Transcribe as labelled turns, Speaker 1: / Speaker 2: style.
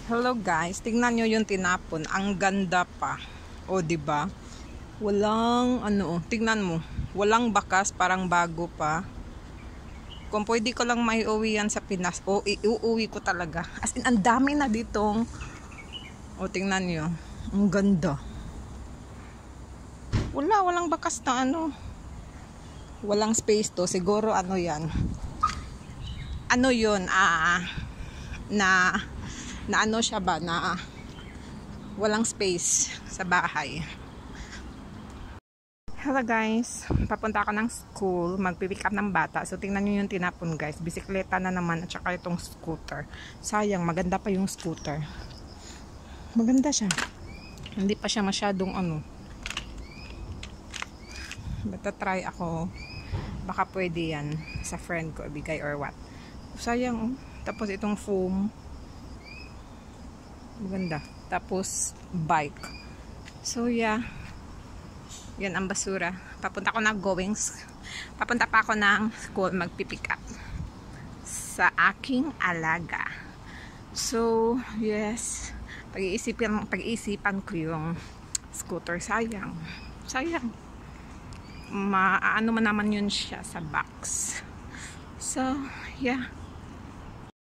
Speaker 1: Hello guys, tingnan nyo yung tinapon. Ang ganda pa. O, diba? Walang tingnan mo. Walang bakas, parang bago pa. Kung pwede ko lang maiuwi yan sa Pinas, iuwi ko talaga. As in, ang dami na ditong. O, tingnan nyo. Ang ganda. Walang bakas na Walang space to. Siguro yan. Yun, na siya ba na walang space sa bahay. Hello guys, papunta ako ng school, magpipick up ng bata. So tingnan nyo yung tinapon guys, bisikleta na naman at saka itong scooter. Sayang, maganda pa yung scooter. Maganda siya. Hindi pa siya masyadong Basta try ako. Baka pwede yan sa friend ko ibigay or what. Sayang. Tapos itong foam. Maganda. Tapos bike. So yeah. Yan ang basura. Papunta pa ako ng school magpipick up sa aking alaga. So yes, pag-iisipan ko yung scooter. Sayang. Maano man naman yun siya sa box. So yeah.